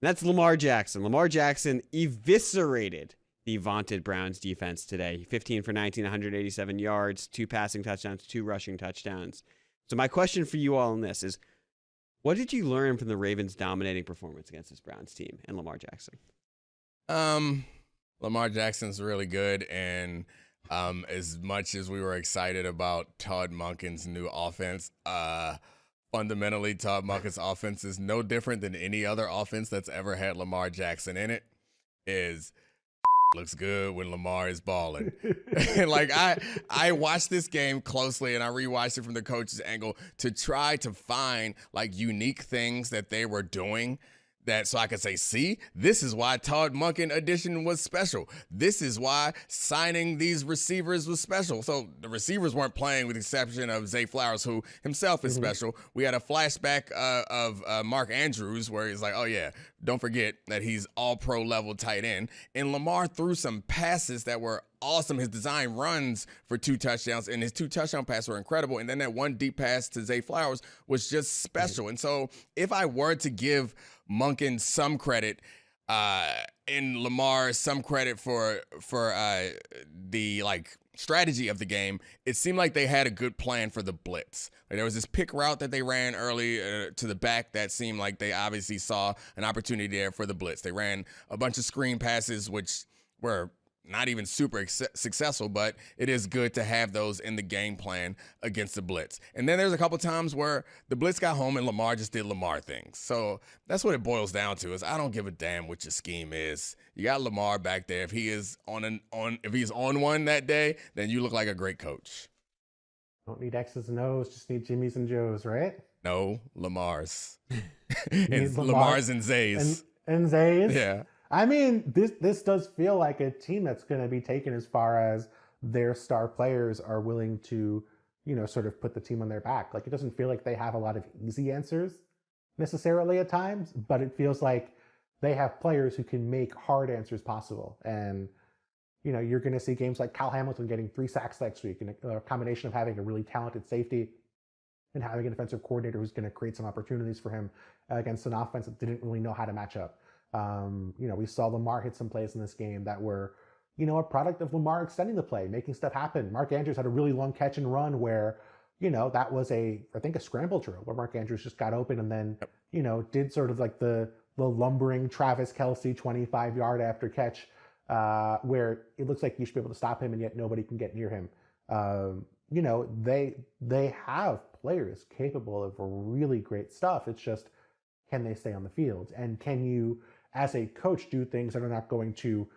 that's Lamar Jackson. Lamar Jackson eviscerated the vaunted Browns defense today. 15 for 19, 187 yards, 2 passing touchdowns, 2 rushing touchdowns. So my question for you all on this is, what did you learn from the Ravens' dominating performance against this Browns team and Lamar Jackson? Lamar Jackson's really good, and as much as we were excited about Todd Monken's new offense, fundamentally, Todd Monken's offense is no different than any other offense that's ever had Lamar Jackson in it. Looks good when Lamar is balling. Like, I watched this game closely, and I rewatched it from the coach's angle to try to find like unique things that they were doing, that so I could say, see, this is why Todd Monken addition was special. This is why signing these receivers was special. So the receivers weren't playing, with the exception of Zay Flowers, who himself is special. We had a flashback of Mark Andrews, where he's like, oh yeah, don't forget that he's all pro level tight end. And Lamar threw some passes that were awesome. His design runs for 2 touchdowns, and his 2 touchdown passes were incredible. And then that one deep pass to Zay Flowers was just special. And so if I were to give Monken some credit, and Lamar some credit for the like strategy of the game, it seemed like they had a good plan for the blitz. Like, there was this pick route that they ran early to the back that seemed like they obviously saw an opportunity there for the blitz. They ran a bunch of screen passes, which were not even super successful, but it is good to have those in the game plan against the blitz. And then there's a couple times where the blitz got home and Lamar just did Lamar things. So that's what it boils down to, is I don't give a damn what your scheme is. You got Lamar back there. If he is if he's on one that day, then you look like a great coach. Don't need X's and O's, just need Jimmy's and Joe's, right? No, Lamar's. And Lamar's and Zay's. And Zay's? Yeah. I mean, this does feel like a team that's going to be taken as far as their star players are willing to, sort of put the team on their back. Like, it doesn't feel like they have a lot of easy answers necessarily at times, but it feels like they have players who can make hard answers possible. And, you're going to see games like Kyle Hamilton getting 3 sacks next week, and a combination of having a really talented safety and having a defensive coordinator who's going to create some opportunities for him against an offense that didn't really know how to match up. We saw Lamar hit some plays in this game that were, a product of Lamar extending the play, making stuff happen. Mark Andrews had a really long catch and run where, that was I think a scramble drill where Mark Andrews just got open and then, did sort of like the lumbering Travis Kelce 25-yard after catch, where it looks like you should be able to stop him and yet nobody can get near him. They have players capable of really great stuff. It's just, can they stay on the field? And can you, as a coach, do things that are not going to,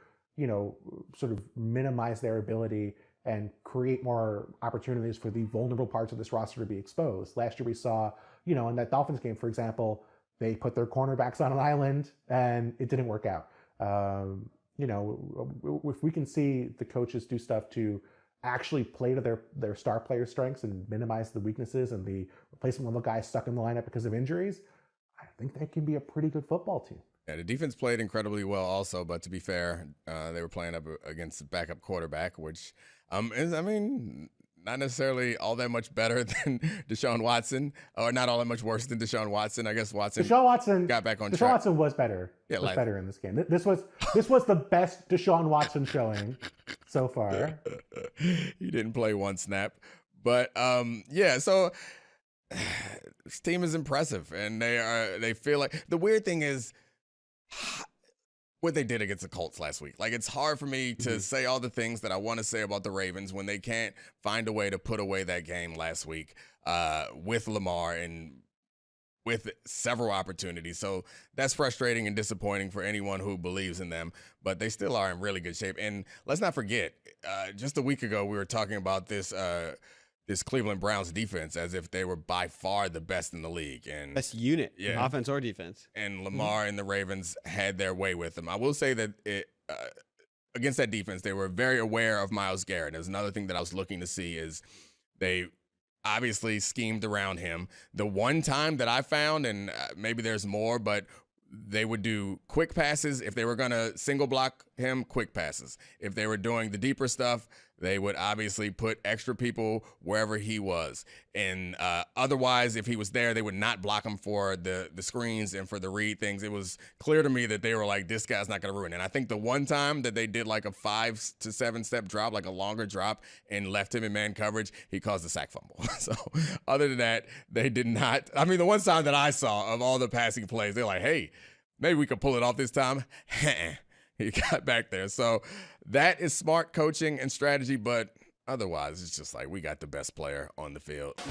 sort of minimize their ability and create more opportunities for the vulnerable parts of this roster to be exposed? Last year we saw, in that Dolphins game, for example, they put their cornerbacks on an island and it didn't work out. If we can see the coaches do stuff to actually play to their star player strengths and minimize the weaknesses and the replacement level guys stuck in the lineup because of injuries, I think that can be a pretty good football team. Yeah, the defense played incredibly well also, but to be fair, they were playing up against the backup quarterback, which is, not necessarily all that much better than Deshaun Watson, or not all that much worse than Deshaun Watson. I guess Deshaun Watson got back on track. Deshaun Watson was better. Yeah, was better in this game. This was the best Deshaun Watson showing so far. He didn't play one snap, but so this team is impressive, and they feel like, the weird thing is what they did against the Colts last week. Like, it's hard for me to say all the things that I want to say about the Ravens when they can't find a way to put away that game last week with Lamar and with several opportunities. So that's frustrating and disappointing for anyone who believes in them, but they still are in really good shape. And let's not forget, just a week ago, we were talking about this Cleveland Browns defense as if they were by far the best in the league. And best unit, offense or defense. And Lamar and the Ravens had their way with them. I will say that against that defense, they were very aware of Myles Garrett. There's another thing that I was looking to see is they obviously schemed around him. The one time that I found, and maybe there's more, but they would do quick passes. If they were going to single block him, quick passes. If they were doing the deeper stuff, They would obviously put extra people wherever he was. And otherwise, if he was there, they would not block him for the screens and for the read things. It was clear to me that they were like, this guy's not going to ruin it. And I think the one time that they did like a 5 to 7 step drop, like a longer drop, and left him in man coverage, he caused a sack fumble. So other than that, they did not. I mean, the one time that I saw of all the passing plays, they're like, hey, maybe we could pull it off this time. He got back there. So that is smart coaching and strategy, but otherwise it's just like we got the best player on the field.